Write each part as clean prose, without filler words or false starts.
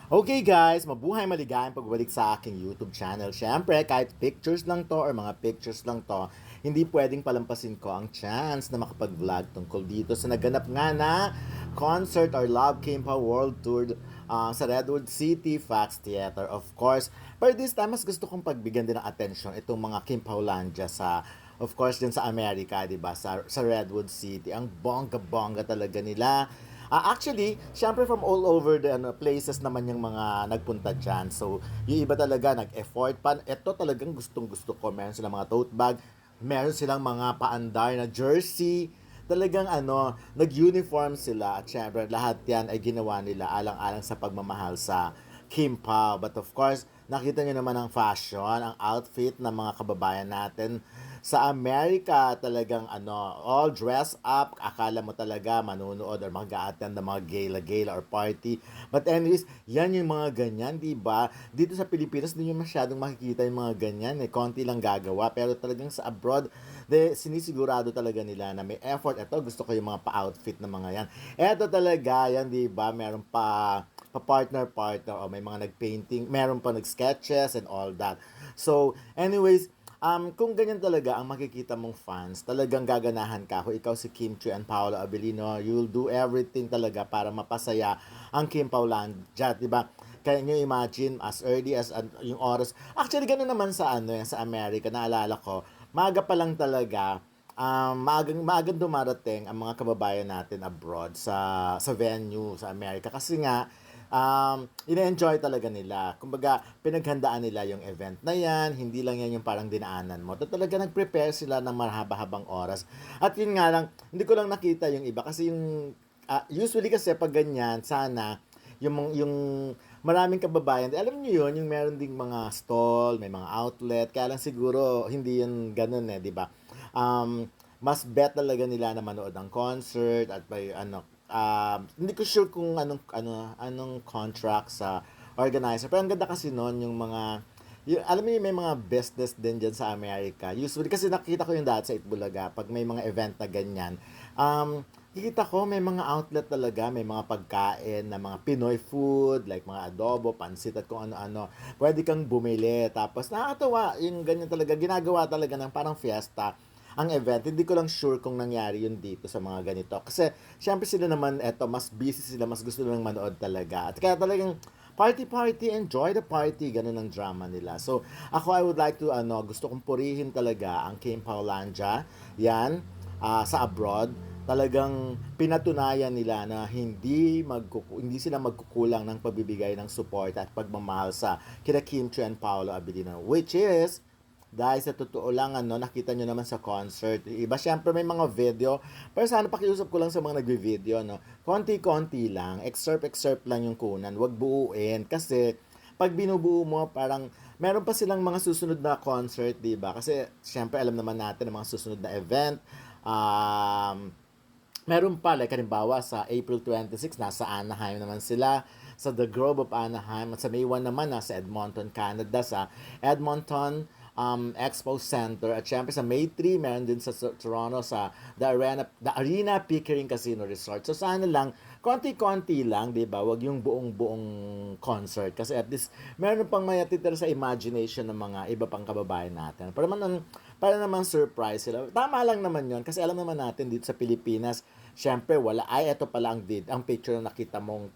Okay guys, mabuhay maligayang pagbalik sa aking YouTube channel. Siyempre, kahit pictures lang to or mga pictures lang to, hindi pwedeng palampasin ko ang chance na makapag-vlog tungkol dito sa naganap nga na concert or Love Kimpa World Tour sa Redwood City Fox Theater. Of course, but this time, mas gusto kong pagbigyan din ng atensyon itong mga Kimpaulandia sa of course din sa Amerika, 'di ba? Sa Redwood City. Ang bongga-bongga talaga nila. Actually, syempre from all over the places naman yung mga nagpunta dyan. So, yung iba talaga nag-effort pa. Ito talagang gustong-gusto ko. Meron silang mga tote bag, meron silang mga paandar na jersey. Talagang nag-uniform sila. At syempre, lahat yan ay ginawa nila alang-alang sa pagmamahal sa Kim Pao. But of course, nakita nyo naman ang fashion, ang outfit ng mga kababayan natin sa Amerika. Talagang all dressed up. Akala mo talaga manunood or mag-a-attend ng mga gala-gala or party. But anyways, yan yung mga ganyan, di ba? Dito sa Pilipinas, hindi nyo masyadong makikita yung mga ganyan. Konti lang gagawa. Pero talagang sa abroad, sinisigurado talaga nila na may effort. Ito, gusto ko yung mga pa-outfit ng mga yan. Ito talaga, yan, di ba? Meron pa partner-partner o may mga nag-painting, meron pa nag-sketches and all that. So, anyways, kung ganyan talaga ang makikita mong fans, talagang gaganahan ka. Kung ikaw si Kim Chiu and Paolo Abilino, you'll do everything talaga para mapasaya ang Kim Paulandia, di ba? Kaya nyo imagine, as early as yung oras. Actually, ganun naman sa sa America, naalala ko, maaga pa lang talaga, maagang dumarating ang mga kababayan natin abroad sa venue sa Amerika kasi nga ina-enjoy talaga nila. Kumbaga, pinaghandaan nila yung event na yan, hindi lang yan yung parang dinaanan mo. Talaga nag-prepare sila ng mahaba-habang oras. At yun nga lang, hindi ko lang nakita yung iba kasi yung usually kasi pag ganyan, sana yung maraming kababayan, alam niyo yun, yung meron ding mga stall, may mga outlet, kaya lang siguro hindi yun ganun di ba? Mas bet talaga nila na manood ng concert at may hindi ko sure kung anong contract sa organizer. Pero ang ganda kasi noon yung mga alam mo yung may mga business din dyan sa Amerika. Usually, kasi nakita ko yung dati sa Itbulaga, pag may mga event na ganyan, kikita ko may mga outlet talaga, may mga pagkain na mga Pinoy food, like mga adobo, pansit at kung ano-ano. Pwede kang bumili. Tapos nakakatawa, yung ganyan talaga, ginagawa talaga ng parang fiesta ang event. Hindi ko lang sure kung nangyari yun dito sa mga ganito. Kasi, syempre sila naman, mas busy sila, mas gusto nilang manood talaga. At kaya talagang, party, enjoy the party, ganun ang drama nila. So, ako, I would like to, gusto kong purihin talaga ang Kim Paulandia, yan, sa abroad. Talagang pinatunayan nila na hindi sila magkukulang ng pagbibigay ng support at pagmamahal sa kina Kim Chiu and Paolo Abilino, which is dahil sa totoo lang, nakita nyo naman sa concert. Iba, syempre may mga video. Pero sana pakiusap ko lang sa mga nagvi-video, no? Konti-konti lang. Excerpt lang yung kunan. Huwag buuin. Kasi, pag binubuo mo, parang, meron pa silang mga susunod na concert, di ba? Kasi, syempre, alam naman natin ang mga susunod na event. Meron pa, like, halimbawa, sa April 26, nasa Anaheim naman sila sa The Grove of Anaheim. At sa May 1 naman, nasa Edmonton, Canada, sa Edmonton Expo Center. At syempre sa May 3, meron din sa Toronto sa The Arena Pickering Casino Resort. So sana lang, konti-konti lang, di ba? Wag yung buong-buong concert. Kasi at least, meron pang may atitira sa imagination ng mga iba pang kababayan natin. Para naman surprise sila. Tama lang naman yon kasi alam naman natin dito sa Pilipinas, syempre wala, ay ito pala ang picture na kita mo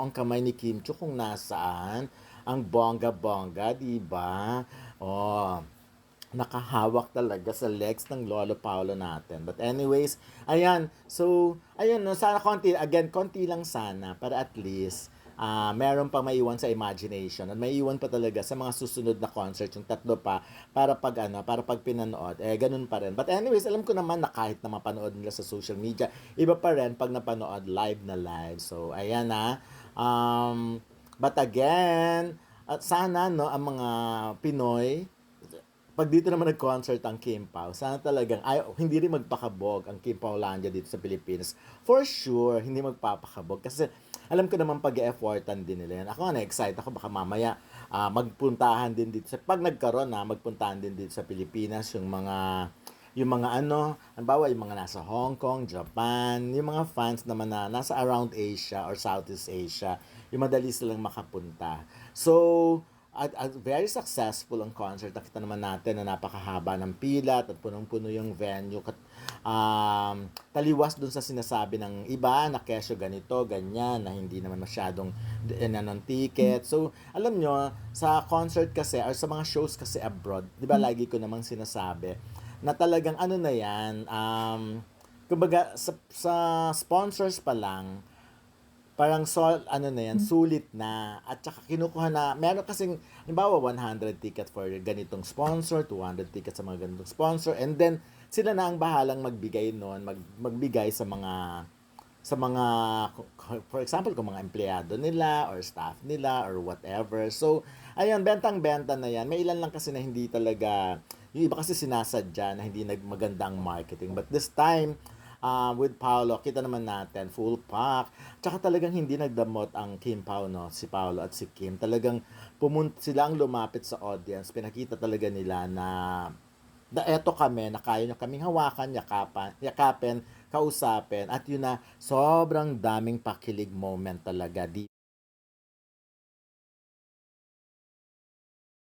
ang kamay ni Kim Chiu kung nasaan. Ang bongga-bongga, di ba? Oh, nakahawak talaga sa legs ng Lolo Paolo natin. But anyways, ayan. So, ayun, no, sana konti lang sana para at least meron pa maiwan sa imagination at maiwan pa talaga sa mga susunod na concert yung tatlo pa para pag pinanood ganun pa rin. But anyways, alam ko naman na kahit na mapanood nila sa social media, iba pa rin pag napanood live na live. So ayan na. But again, at sana no ang mga Pinoy pag dito naman nag-concert ang Kim Pao, sana talagang hindi rin magpakabog ang Kim Paulandia dito sa Pilipinas. For sure, hindi magpapakabog kasi alam ko naman pag-e-effortan din nila yan. Ako na-excite ako baka mamaya magpuntahan din dito pag nagkaroon magpuntahan din dito sa Pilipinas yung mga halimbawa yung mga nasa Hong Kong, Japan, yung mga fans naman na nasa around Asia or Southeast Asia, yung madali silang makapunta. So, at very successful ang concert. Nakita naman natin na napakahaba ng pila at punong-puno yung venue. Taliwas dun sa sinasabi ng iba na kesyo ganito, ganyan, na hindi naman masyadong ng ticket. So, alam nyo, sa concert kasi or sa mga shows kasi abroad, di ba lagi ko namang sinasabi na talagang ano na yan, kumbaga sa sponsors pa lang, parang ano na yan, sulit na. At saka kinukuha na, meron kasing, halimbawa 100 ticket for ganitong sponsor, 200 ticket sa mga ganitong sponsor, and then sila na ang bahalang magbigay noon, magbigay sa mga, for example, kung mga empleyado nila or staff nila or whatever. So, ayun, bentang-benta na yan. May ilan lang kasi na hindi talaga, yung iba kasi sinasadya na hindi maganda ang marketing. But this time, with Paolo, kita naman natin, full pack. Tsaka talagang hindi nagdamot ang Kim Pao, no? Si Paolo at si Kim. Talagang sila ang lumapit sa audience. Pinakita talaga nila na eto kami, na kaya nyo kaming hawakan, yakapin, kausapin, at yun na, sobrang daming pakilig moment talaga.